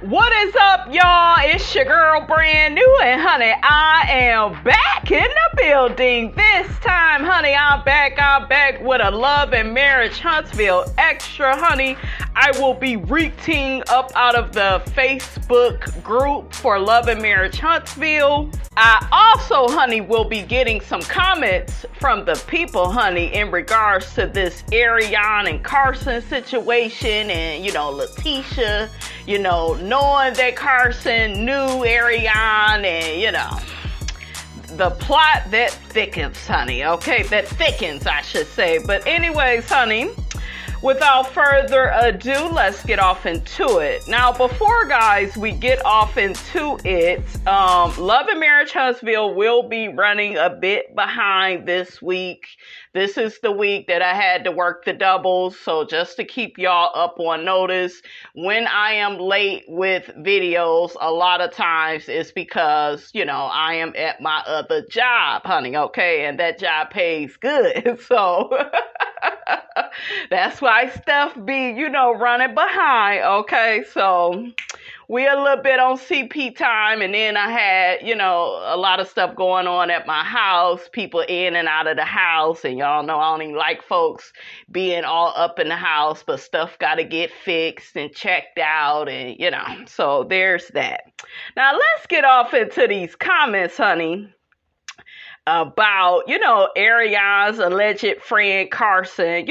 What is up, y'all? It's your girl, brand new, and honey, I am back in the building. This time, honey, I'm back with a Love and Marriage Huntsville extra, honey. I will be reading up out of the Facebook group for Love and Marriage Huntsville. I also, honey, will be getting some comments from the people, honey, in regards to this Arionne and KARSON situation and, Letitia, knowing that KARSON knew Arionne and, the plot that thickens, honey, okay? That thickens, I should say. But anyways, honey, without further ado, let's get off into it. Now, before, guys, we get off into it, Love and Marriage Huntsville will be running a bit behind this week. This is the week that I had to work the doubles, so just to keep y'all up on notice, when I am late with videos, a lot of times it's because, I am at my other job, honey, okay? And that job pays good, so that's why stuff be, running behind, okay? So we a little bit on CP time, and then I had, a lot of stuff going on at my house, people in and out of the house, and y'all know I don't even like folks being all up in the house, but stuff got to get fixed and checked out, and, so there's that. Now, let's get off into these comments, honey, about, Arionne's alleged friend KARSON,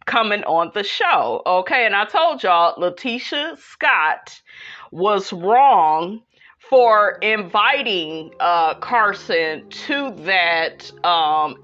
coming on the show, okay? And I told y'all, Letitia Scott was wrong for inviting KARSON to that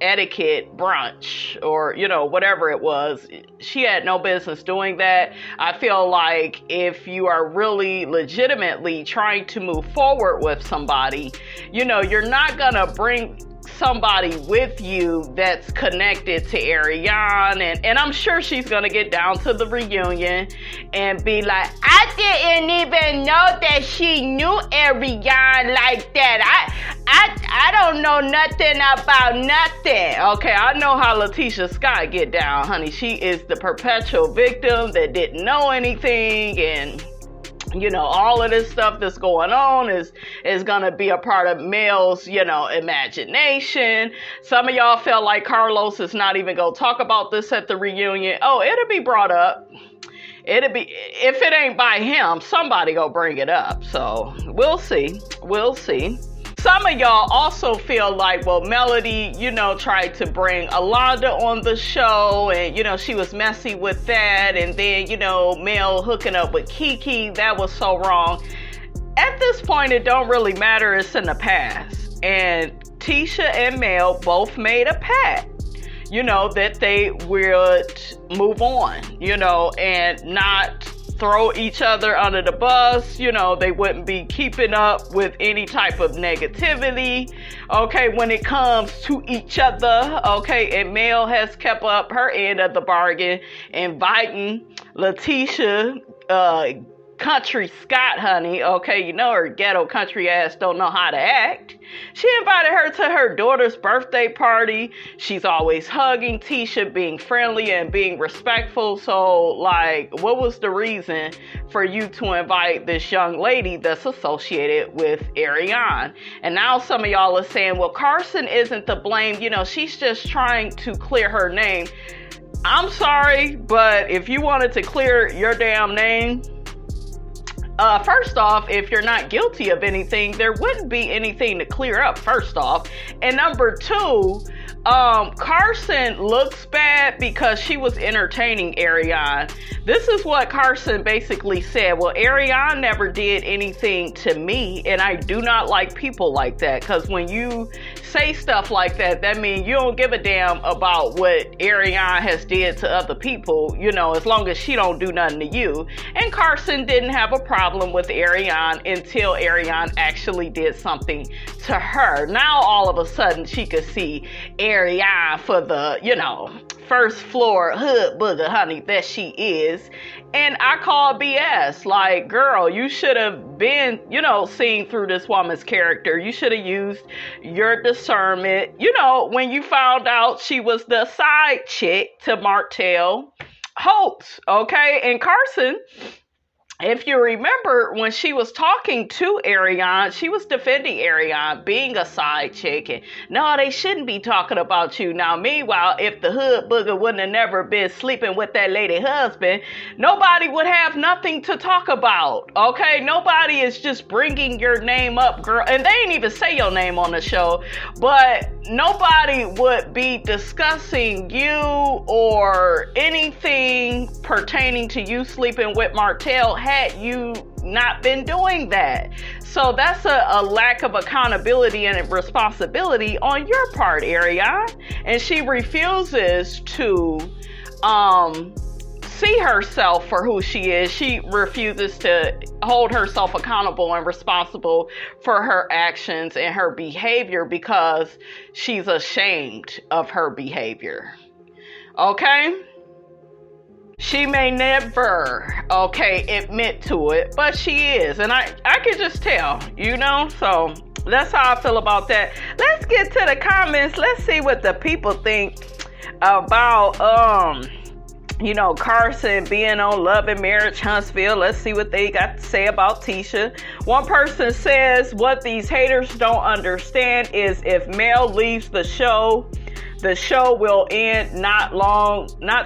etiquette brunch or, whatever it was. She had no business doing that. I feel like if you are really legitimately trying to move forward with somebody, you're not gonna bring somebody with you that's connected to Arionne, and I'm sure she's gonna get down to the reunion and be like, I didn't even know that she knew Arionne like that. I don't know nothing about nothing. Okay, I know how Letitia Scott get down, honey. She is the perpetual victim that didn't know anything, and all of this stuff that's going on is going to be a part of Mel's, imagination. Some of y'all felt like Carlos is not even going to talk about this at the reunion. Oh, it'll be brought up. It'll be, if it ain't by him, somebody go bring it up. So we'll see. We'll see. Some of y'all also feel like, well, Melody, tried to bring Alonda on the show and, she was messy with that. And then, Mel hooking up with Kiki, that was so wrong. At this point, it don't really matter. It's in the past. And Tisha and Mel both made a pact, that they would move on, and not throw each other under the bus. They wouldn't be keeping up with any type of negativity, okay, when it comes to each other, okay? And Mel has kept up her end of the bargain, inviting Letitia, Country Scott, honey, okay, her ghetto country ass don't know how to act. She invited her to her daughter's birthday party. She's always hugging Tisha, being friendly and being respectful. So, what was the reason for you to invite this young lady that's associated with Arionne? And now some of y'all are saying, well, KARSON isn't to blame. She's just trying to clear her name. I'm sorry, but if you wanted to clear your damn name, first off, if you're not guilty of anything, there wouldn't be anything to clear up, first off. And number two, KARSON looks bad because she was entertaining Arionne. This is what KARSON basically said. Well, Arionne never did anything to me, and I do not like people like that. Because when you say stuff like that, that means you don't give a damn about what Arionne has did to other people, as long as she don't do nothing to you. And KARSON didn't have a problem with Arionne until Arionne actually did something to her. Now, all of a sudden, she could see Arionne for the, first floor hood booger, honey, that she is. And I call BS. Like, girl, you should have been, seeing through this woman's character. You should have used your discernment, when you found out she was the side chick to Martell Holtz, okay? And KARSON if you remember, when she was talking to Arionne, she was defending Arionne being a side chick. And, no, they shouldn't be talking about you. Now, meanwhile, if the hood booger wouldn't have never been sleeping with that lady husband, nobody would have nothing to talk about. Okay? Nobody is just bringing your name up, girl. And they ain't even say your name on the show. But nobody would be discussing you or anything pertaining to you sleeping with Martell had you not been doing that. So that's a lack of accountability and responsibility on your part, Arionne. And she refuses to see herself for who she is. She refuses to hold herself accountable and responsible for her actions and her behavior because she's ashamed of her behavior. Okay? She may never, admit to it, but she is. And I can just tell, So that's how I feel about that. Let's get to the comments. Let's see what the people think about, KARSON being on Love and Marriage Huntsville. Let's see what they got to say about Tisha. One person says, what these haters don't understand is if Mel leaves the show will end not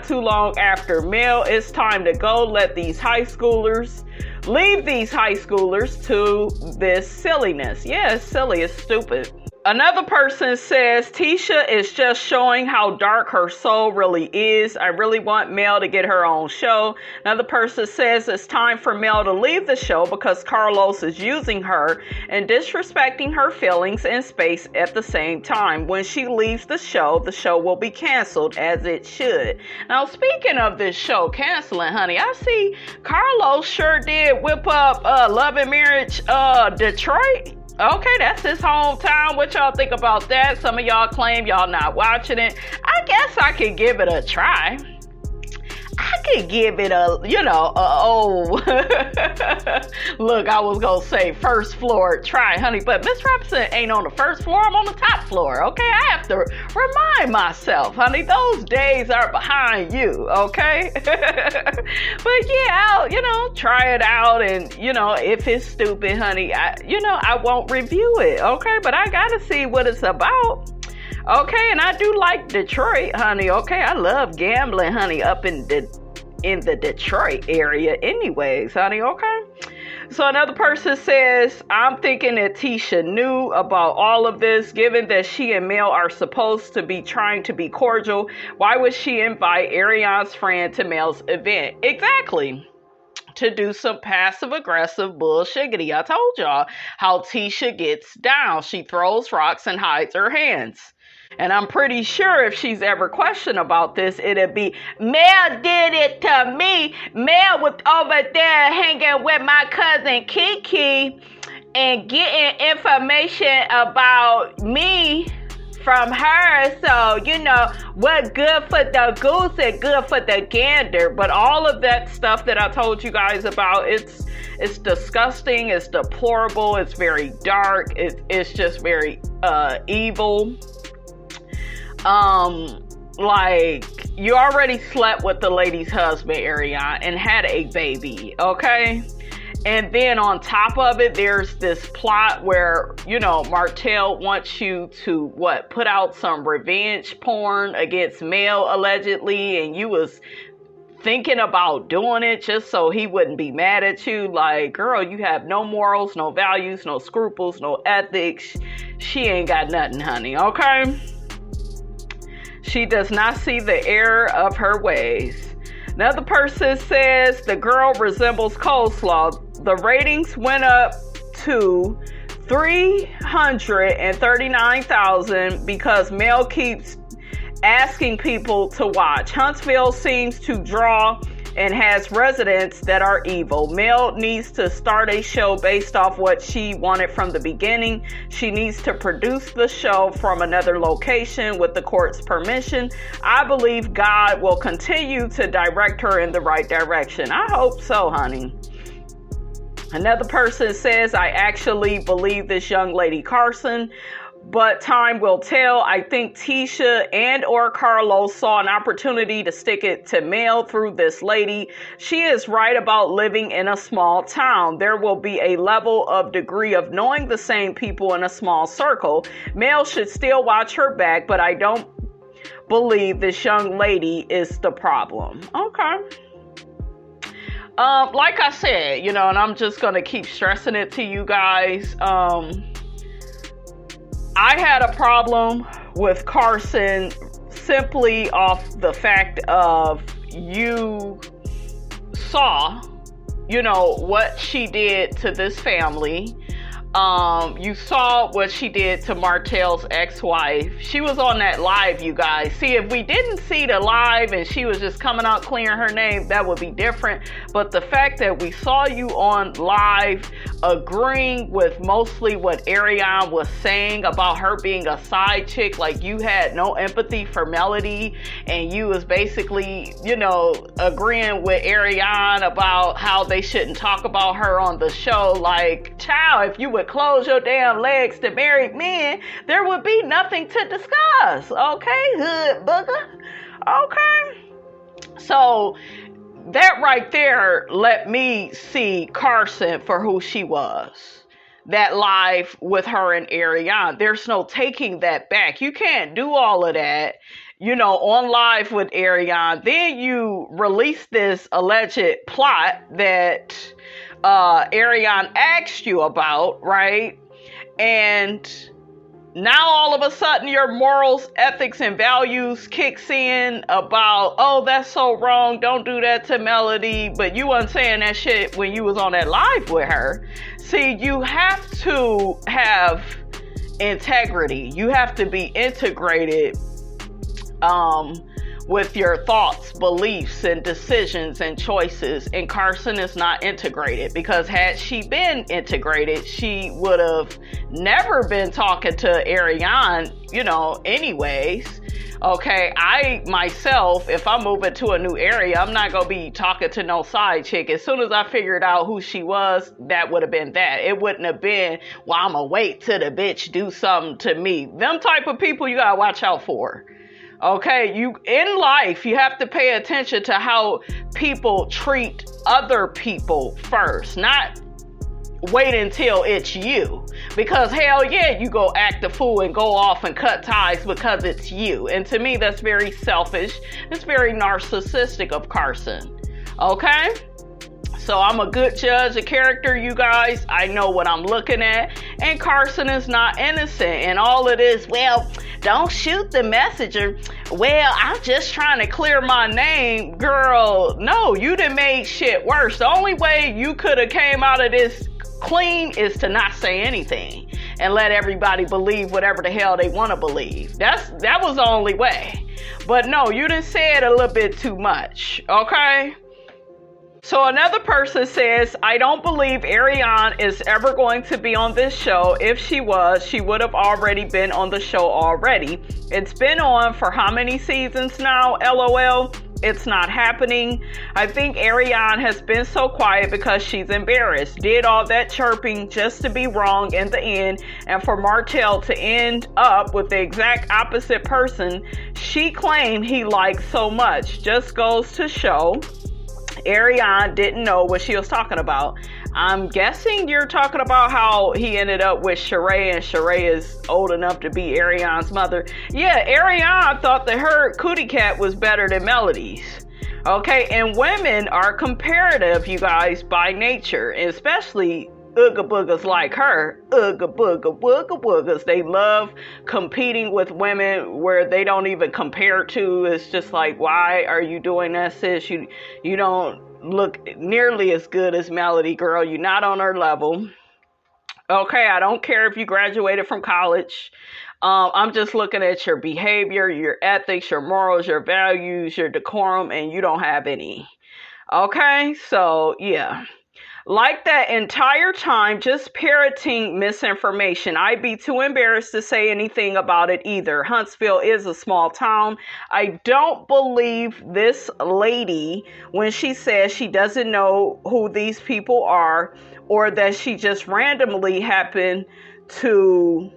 too long after. Mel, it's time to go. Leave these high schoolers to this silliness. Yeah, it's silly, it's stupid. Another person says, Tisha is just showing how dark her soul really is. I really want Mel to get her own show. Another person says it's time for Mel to leave the show because Carlos is using her and disrespecting her feelings and space at the same time. When she leaves the show will be canceled as it should. Now, speaking of this show canceling, honey, I see Carlos sure did whip up Love and Marriage Detroit. Okay, that's his hometown. What y'all think about that? Some of y'all claim y'all not watching it. I guess I could give it a try. I could give it look, I was going to say first floor try, honey, but Miss Robinson ain't on the first floor. I'm on the top floor, okay? I have to remind myself, honey, those days are behind you, okay? But yeah, I'll, try it out, and, if it's stupid, honey, I won't review it, okay? But I got to see what it's about. Okay, and I do like Detroit, honey. Okay, I love gambling, honey, up in the Detroit area anyways, honey, okay? So another person says, I'm thinking that Tisha knew about all of this, given that she and Mel are supposed to be trying to be cordial. Why would she invite Arionne's friend to Mel's event? Exactly. To do some passive-aggressive bullshiggity. I told y'all how Tisha gets down. She throws rocks and hides her hands. And I'm pretty sure if she's ever questioned about this, it'd be, Mel did it to me. Mel was over there hanging with my cousin Kiki and getting information about me from her. So, what's good for the goose is good for the gander. But all of that stuff that I told you guys about, it's disgusting, it's deplorable, it's very dark, it's just very evil. You already slept with the lady's husband, Arionne, and had a baby, okay? And then on top of it, there's this plot where, Martell wants you to, put out some revenge porn against Mel, allegedly, and you was thinking about doing it just so he wouldn't be mad at you. Like, girl, you have no morals, no values, no scruples, no ethics. She ain't got nothing, honey, okay? She does not see the error of her ways. Another person says the girl resembles coleslaw. The ratings went up to 339,000 because Mel keeps asking people to watch. Huntsville seems to draw and has residents that are evil. Mel needs to start a show based off what she wanted from the beginning. She needs to produce the show from another location with the court's permission. I believe God will continue to direct her in the right direction. I hope so, honey. Another person says, I actually believe this young lady KARSON, but time will tell. I think Tisha and or Carlos saw an opportunity to stick it to Mel through this lady. She is right about living in a small town. There will be a level of degree of knowing the same people in a small circle. Mel should still watch her back, but I don't believe this young lady is the problem. Okay. Like I said, and I'm just going to keep stressing it to you guys. I had a problem with KARSON simply off the fact of you saw, what she did to this family. You saw what she did to Martell's ex-wife. She was on that live, you guys. See, if we didn't see the live and she was just coming out clearing her name, that would be different. But the fact that we saw you on live agreeing with mostly what Arionne was saying about her being a side chick, like you had no empathy for Melody, and you was basically, agreeing with Arionne about how they shouldn't talk about her on the show. Like, child, if you would close your damn legs to married men, there would be nothing to discuss. Okay, hood booger. Okay. So that right there let me see KARSON for who she was. That live with her and Arionne. There's no taking that back. You can't do all of that, on live with Arionne. Then you release this alleged plot that Arionne asked you about, right? And now all of a sudden your morals, ethics, and values kicks in about, oh, that's so wrong, don't do that to Melody, but you wasn't saying that shit when you was on that live with her. See, you have to have integrity. You have to be integrated with your thoughts, beliefs, and decisions and choices. And KARSON is not integrated, because had she been integrated, she would have never been talking to Arionne, anyways. Okay, I myself, if I'm moving to a new area, I'm not gonna be talking to no side chick. As soon as I figured out who she was, that would have been that. It wouldn't have been, well, I'm gonna wait till the bitch do something to me. Them type of people you gotta watch out for. Okay, in life, you have to pay attention to how people treat other people first, not wait until it's you. Because hell yeah, you go act a fool and go off and cut ties because it's you. And to me, that's very selfish. It's very narcissistic of KARSON. Okay? So I'm a good judge of character, you guys. I know what I'm looking at. And KARSON is not innocent. And all of this, well, don't shoot the messenger. Well, I'm just trying to clear my name. Girl, no, you done made shit worse. The only way you could have came out of this clean is to not say anything and let everybody believe whatever the hell they want to believe. That was the only way. But no, you done said a little bit too much. Okay? So another person says, I don't believe Arionne is ever going to be on this show. If she was, she would have already been on the show already. It's been on for how many seasons now? LOL. It's not happening. I think Arionne has been so quiet because she's embarrassed. Did all that chirping just to be wrong in the end, and for Martell to end up with the exact opposite person she claimed he liked so much. Just goes to show Arionne didn't know what she was talking about. I'm guessing you're talking about how he ended up with Sheree, and Sheree is old enough to be Arionne's mother. Yeah, Arionne thought that her cootie cat was better than Melody's. Okay, and women are comparative, you guys, by nature, and especially Ooga boogers like her. Ooga booga wooga woogers. They love competing with women where they don't even compare to. It's just like, why are you doing that, sis? You don't look nearly as good as Melody, girl. You're not on her level. Okay, I don't care if you graduated from college. I'm just looking at your behavior, your ethics, your morals, your values, your decorum, and you don't have any. Okay, so yeah. Like that entire time, just parroting misinformation. I'd be too embarrassed to say anything about it either. Huntsville is a small town. I don't believe this lady when she says she doesn't know who these people are, or that she just randomly happened to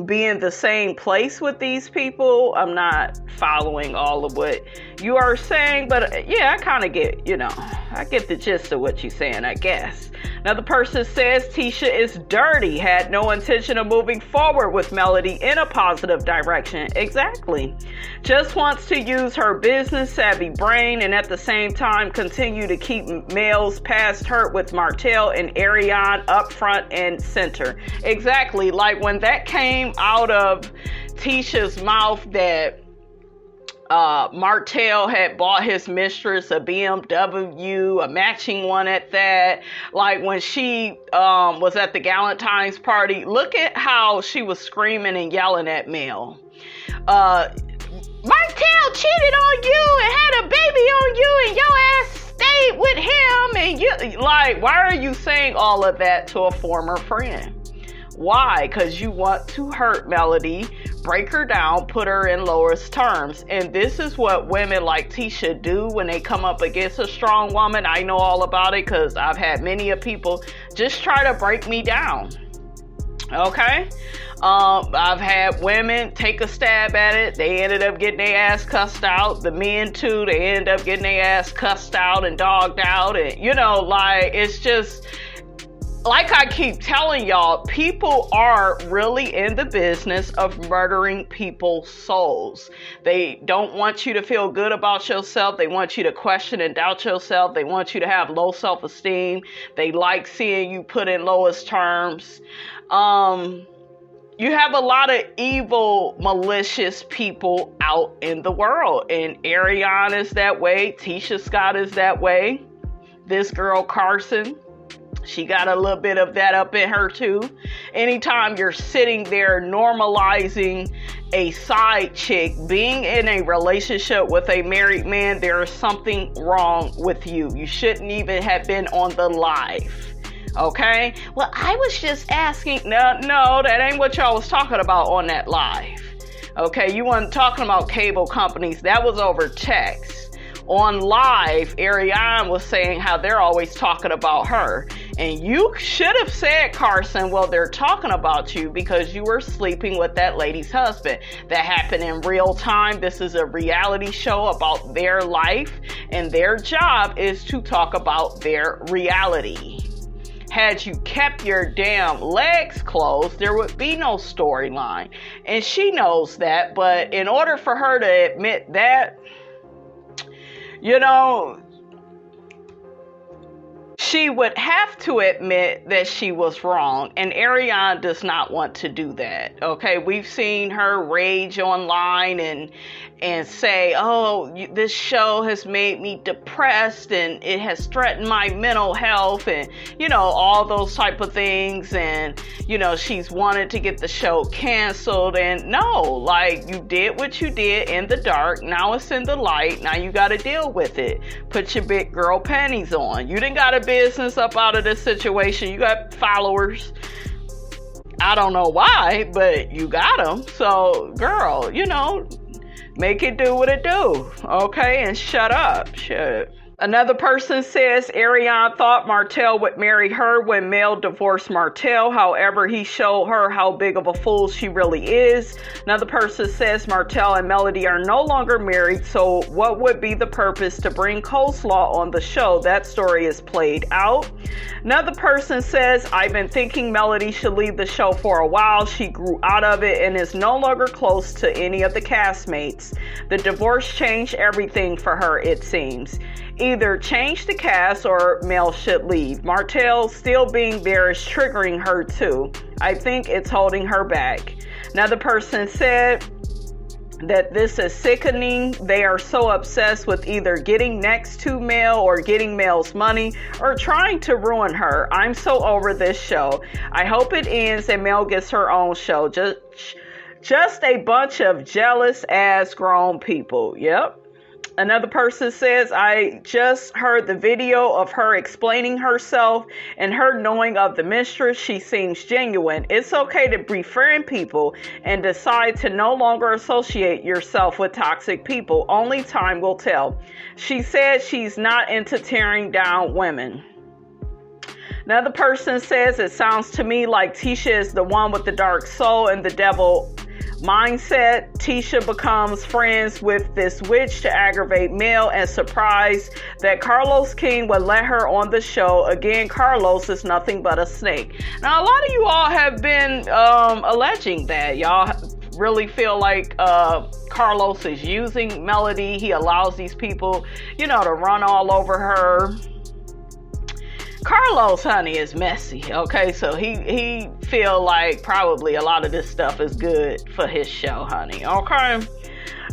be in the same place with these people. I'm not following all of what you are saying, but yeah, I kind of get, I get the gist of what you're saying, I guess. Another person says Tisha is dirty, had no intention of moving forward with Melody in a positive direction. Exactly. Just wants to use her business savvy brain and at the same time continue to keep males past her with Martell and Arionne up front and center. Exactly. Like when that came out of Tisha's mouth that Martell had bought his mistress a BMW, a matching one at that. Like when she was at the Galentine's party, look at how she was screaming and yelling at Mel. Martell cheated on you and had a baby on you and your ass stayed with him. And you, like, why are you saying all of that to a former friend? Why? Because you want to hurt Melody, break her down, put her in lowest terms. And this is what women like Tisha do when they come up against a strong woman. I know all about it because I've had many of people just try to break me down. Okay? I've had women take a stab at it. They ended up getting their ass cussed out. The men too, they end up getting their ass cussed out and dogged out. And, like, it's just... Like I keep telling y'all, people are really in the business of murdering people's souls. They don't want you to feel good about yourself. They want you to question and doubt yourself. They want you to have low self-esteem. They like seeing you put in lowest terms. You have a lot of evil, malicious people out in the world. And Arionne is that way. Tisha Scott is that way. This girl, KARSON, she got a little bit of that up in her too. Anytime you're sitting there normalizing a side chick being in a relationship with a married man, there is something wrong with you. You shouldn't even have been on the live. Okay? Well, I was just asking. No, that ain't what y'all was talking about on that live. Okay? You weren't talking about cable companies. That was over text. On live, Arionne was saying how they're always talking about her. And you should have said, KARSON, well, they're talking about you because you were sleeping with that lady's husband. That happened in real time. This is a reality show about their life, and their job is to talk about their reality. Had you kept your damn legs closed, there would be no storyline. And she knows that, but in order for her to admit that, she would have to admit that she was wrong, and Arionne does not want to do that. Okay, we've seen her rage online and say, oh, this show has made me depressed and it has threatened my mental health and, all those type of things. And, she's wanted to get the show canceled. And no, like, you did what you did in the dark. Now it's in the light. Now you got to deal with it. Put your big girl panties on. You didn't got a business up out of this situation. You got followers. I don't know why, but you got them. So, girl, make it do what it do, okay? And shut up. Shit. Another person says Arionne thought Martell would marry her when Mel divorced Martell. However, he showed her how big of a fool she really is. Another person says Martell and Melody are no longer married, so what would be the purpose to bring coleslaw on the show? That story is played out. Another person says, I've been thinking Melody should leave the show for a while. She grew out of it and is no longer close to any of the castmates. The divorce changed everything for her, it seems. Either change the cast or Mel should leave. Martell still being there is triggering her too. I think it's holding her back. Another person said that this is sickening. They are so obsessed with either getting next to Mel or getting Mel's money or trying to ruin her. I'm so over this show. I hope it ends and Mel gets her own show. Just a bunch of jealous ass grown people. Yep. Another person says, I just heard the video of her explaining herself and her knowing of the mistress. She seems genuine. It's okay to befriend people and decide to no longer associate yourself with toxic people. Only time will tell. She said she's not into tearing down women. Another person says, it sounds to me like Tisha is the one with the dark soul and the devil mindset. Tisha becomes friends with this witch to aggravate Mel and surprise that Carlos King would let her on the show. Again, Carlos is nothing but a snake. Now, a lot of you all have been alleging that. Y'all really feel like Carlos is using Melody. He allows these people, to run all over her. Carlos, honey, is messy, okay? So he feel like probably a lot of this stuff is good for his show, honey, okay?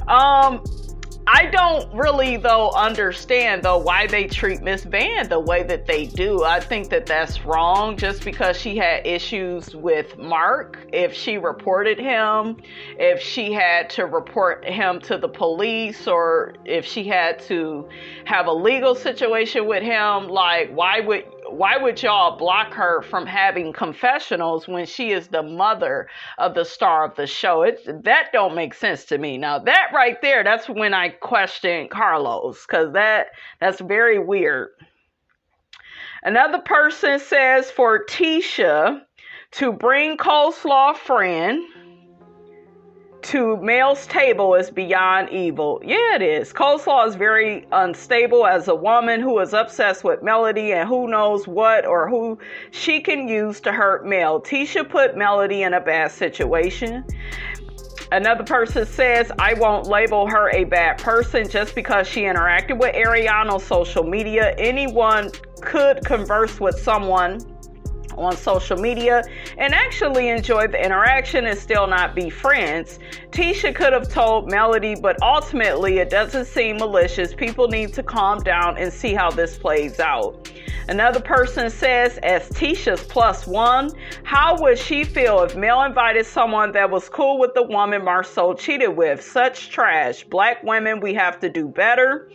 I don't really, though, understand, though, why they treat Miss Van the way that they do. I think that that's wrong just because she had issues with Mark. If she reported him, if she had to report him to the police, or if she had to have a legal situation with him, like, why would y'all block her from having confessionals when she is the mother of the star of the show? That don't make sense to me. Now, that right there, that's when I question Carlos, because that's very weird. Another person says for Tisha to bring coleslaw friend to Mel's table is beyond evil. Yeah, it is. Coleslaw is very unstable as a woman who is obsessed with Melody and who knows what or who she can use to hurt Mel. Tisha put Melody in a bad situation. Another person says, I won't label her a bad person just because she interacted with Arionne on social media. Anyone could converse with someone on social media and actually enjoy the interaction and still not be friends. Tisha could have told Melody, but ultimately it doesn't seem malicious. People need to calm down and see how this plays out. Another person says, as Tisha's +1, how would she feel if Mel invited someone that was cool with the woman Marceau cheated with? Such trash. Black women, we have to do better.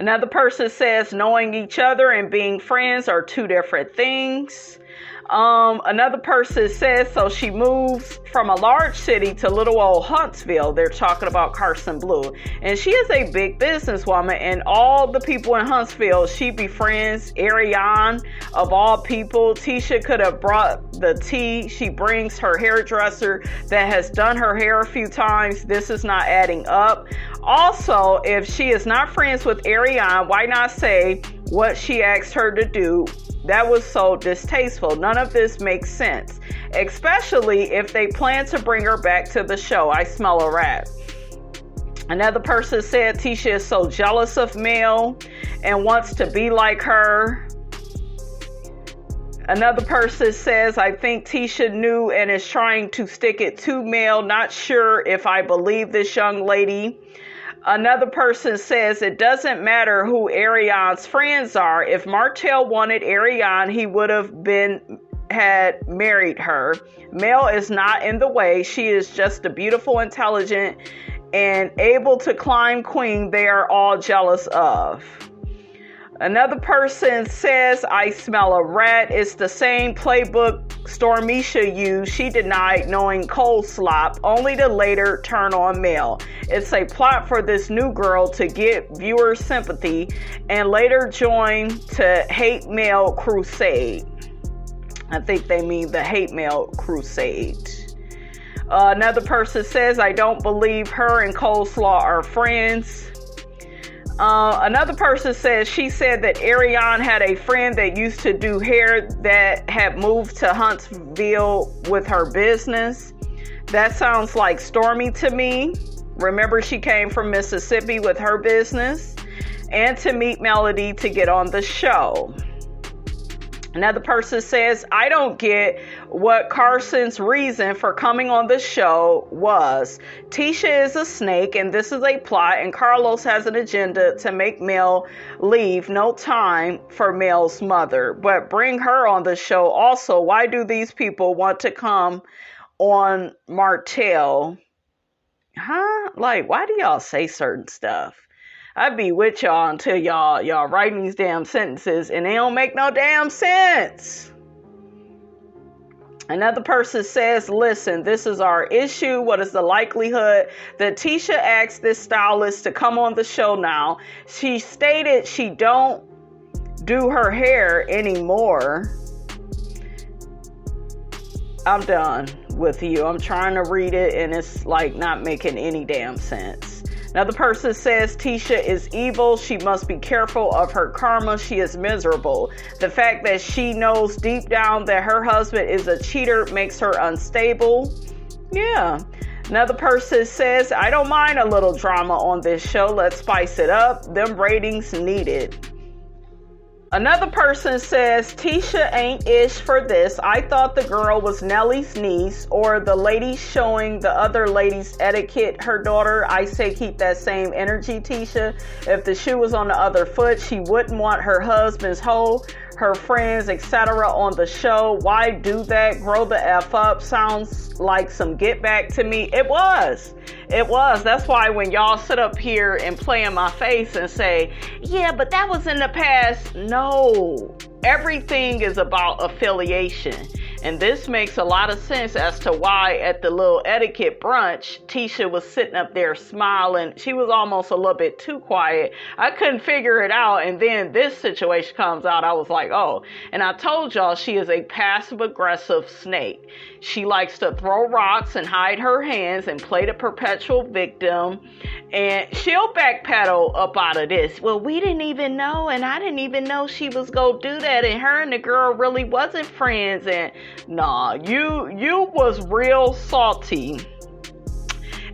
Another person says knowing each other and being friends are two different things. Another person says, so she moves from a large city to little old Huntsville. They're talking about Carson Blue. And she is a big businesswoman, and all the people in Huntsville, she befriends Arionne of all people. Tisha could have brought the tea. She brings her hairdresser that has done her hair a few times. This is not adding up. Also, if she is not friends with Arionne, why not say what she asked her to do? That was so distasteful. None of this makes sense, especially if they plan to bring her back to the show. I smell a rat. Another person said Tisha is so jealous of Mel and wants to be like her. Another person says, I think Tisha knew and is trying to stick it to Mel. Not sure if I believe this young lady. Another person says it doesn't matter who Arionne's friends are. If Martell wanted Arionne, he would have had married her. Mel is not in the way. She is just a beautiful, intelligent, and able to climb queen they are all jealous of. Another person says, I smell a rat. It's the same playbook Stormisha used. She denied knowing coleslaw, only to later turn on Mel. It's a plot for this new girl to get viewer sympathy and later join to hate Mel crusade. I think they mean the hate Mel crusade. Another person says, I don't believe her and coleslaw are friends. Another person says she said that Arionne had a friend that used to do hair that had moved to Huntsville with her business. That sounds like Stormy to me. Remember, she came from Mississippi with her business and to meet Melody to get on the show. Another person says, I don't get what Carson's reason for coming on the show was. Tisha is a snake and this is a plot, and Carlos has an agenda to make Mel leave. No time for Mel's mother, but bring her on the show. Also, why do these people want to come on Martell? Like, why do y'all say certain stuff? I be with y'all until y'all writing these damn sentences and they don't make no damn sense. Another person says, listen, this is our issue. What is the likelihood that Tisha asked this stylist to come on the show now? She stated she don't do her hair anymore. I'm done with you. I'm trying to read it and it's like not making any damn sense. Another person says Tisha is evil. She must be careful of her karma. She is miserable. The fact that she knows deep down that her husband is a cheater makes her unstable. Yeah. Another person says, I don't mind a little drama on this show. Let's spice it up. Them ratings needed. Another person says, Tisha ain't ish for this. I thought the girl was Nellie's niece or the lady showing the other ladies etiquette. Her daughter, I say keep that same energy, Tisha. If the shoe was on the other foot, she wouldn't want her husband's hoe, her friends, etc. on the show. Why do that? Grow the F up. Sounds like some get back to me. It was. That's why when y'all sit up here and play in my face and say, yeah, but that was in the past. No, everything is about affiliation. And this makes a lot of sense as to why at the little etiquette brunch, Tisha was sitting up there smiling. She was almost a little bit too quiet. I couldn't figure it out. And then this situation comes out. I was like, oh, and I told y'all she is a passive aggressive snake. She likes to throw rocks and hide her hands and play the perpetual victim. And she'll backpedal up out of this. Well, we didn't even know. And I didn't even know she was going to do that. And her and the girl really wasn't friends. And nah, you was real salty.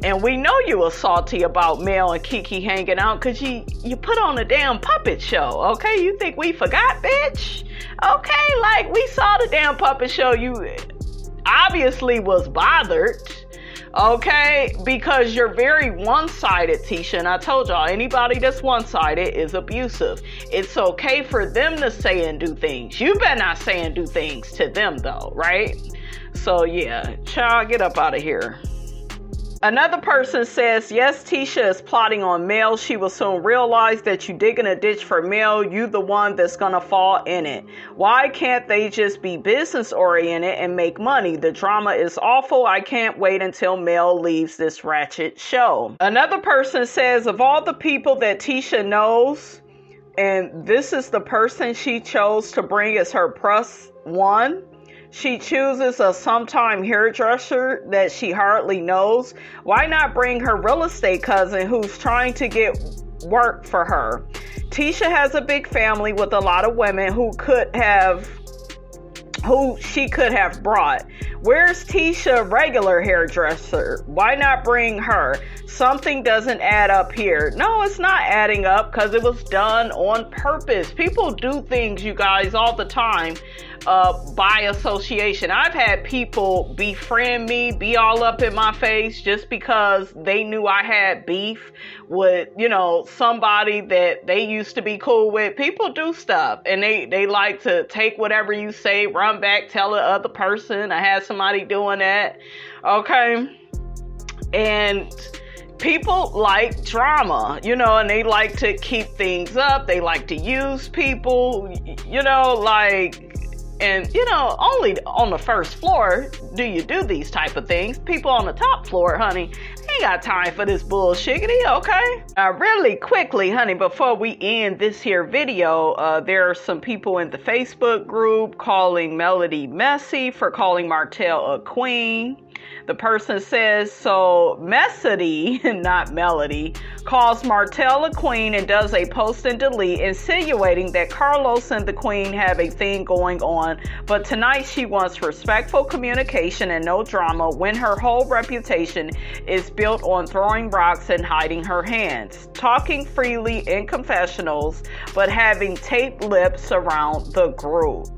And we know you were salty about Mel and Kiki hanging out because you put on a damn puppet show, okay? You think we forgot, bitch? Okay, like we saw the damn puppet show. You obviously was bothered, okay? Because you're very one-sided, Tisha. And I told y'all, anybody that's one-sided is abusive. It's okay for them to say and do things. You better not say and do things to them, though, right? So, yeah, child, get up out of here. Another person says, yes, Tisha is plotting on Mel. She will soon realize that you digging a ditch for Mel. You the one that's gonna fall in it. Why can't they just be business oriented and make money? The drama is awful. I can't wait until Mel leaves this ratchet show. Another person says, of all the people that Tisha knows, and this is the person she chose to bring as her plus one, she chooses a sometime hairdresser that she hardly knows. Why not bring her real estate cousin who's trying to get work for her? Tisha has a big family with a lot of women who she could have brought. Where's Tisha regular hairdresser? Why not bring her? Something doesn't add up here. No, it's not adding up because it was done on purpose. People do things, you guys, all the time by association. I've had people befriend me, be all up in my face just because they knew I had beef with, somebody that they used to be cool with. People do stuff and they like to take whatever you say, run back, tell the other person. I had somebody doing that. Okay. And people like drama, and they like to keep things up. They like to use people, and only on the first floor do you do these type of things. People on the top floor, honey, ain't got time for this bullshiggity, okay? Really quickly, honey, before we end this here video, there are some people in the Facebook group calling Melody messy for calling Martell a queen. The person says, so Messity, not Melody, calls Martell a queen and does a post and delete insinuating that Carlos and the queen have a thing going on. But tonight she wants respectful communication and no drama when her whole reputation is built on throwing rocks and hiding her hands, talking freely in confessionals, but having taped lips around the group.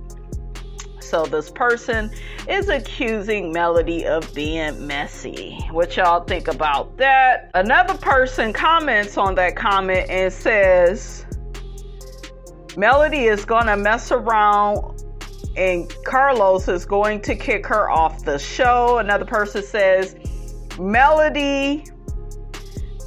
So this person is accusing Melody of being messy. What y'all think about that? Another person comments on that comment and says, Melody is gonna mess around and Carlos is going to kick her off the show. Another person says, Melody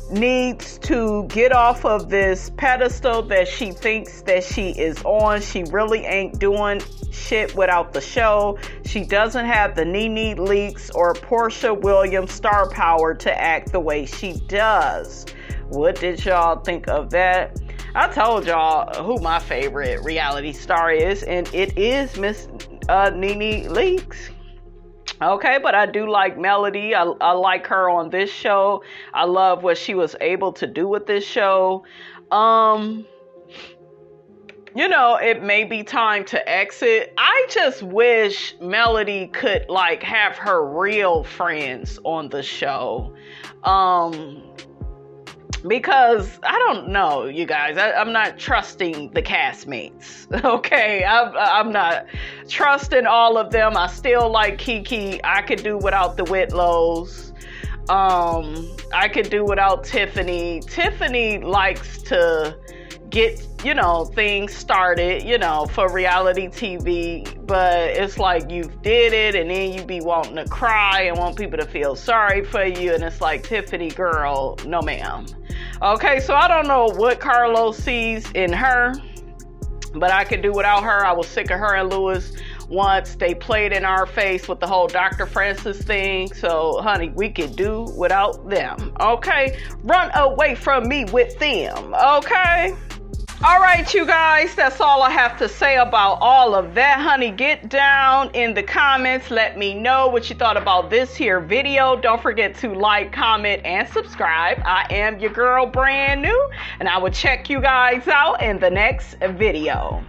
needs to get off of this pedestal that she thinks that she is on. She really ain't doing shit without the show. She doesn't have the Nene Leakes or Portia Williams star power to act the way she does. What did y'all think of that? I told y'all who my favorite reality star is, and it is Miss Nene Leakes. Okay, but I do like Melody. I like her on this show. I love what she was able to do with this show. You know, it may be time to exit. I just wish Melody could like have her real friends on the show. Because I don't know, you guys, I'm not trusting the castmates. Okay, I'm not trusting all of them. I still like Kiki. I could do without the Whitlows. I could do without Tiffany. Tiffany likes to get, you know, things started, you know, for reality TV, but it's like you did it and then you be wanting to cry and want people to feel sorry for you, and it's like, Tiffany, girl, no ma'am. Okay, so I don't know what Carlos sees in her, but I could do without her. I was sick of her and Lewis once. They played in our face with the whole Dr. Francis thing. So, honey, we could do without them. Okay? Run away from me with them. Okay? All right, you guys, that's all I have to say about all of that, honey. Get down in the comments. Let me know what you thought about this here video. Don't forget to like, comment, and subscribe. I am your girl, Brand New, and I will check you guys out in the next video.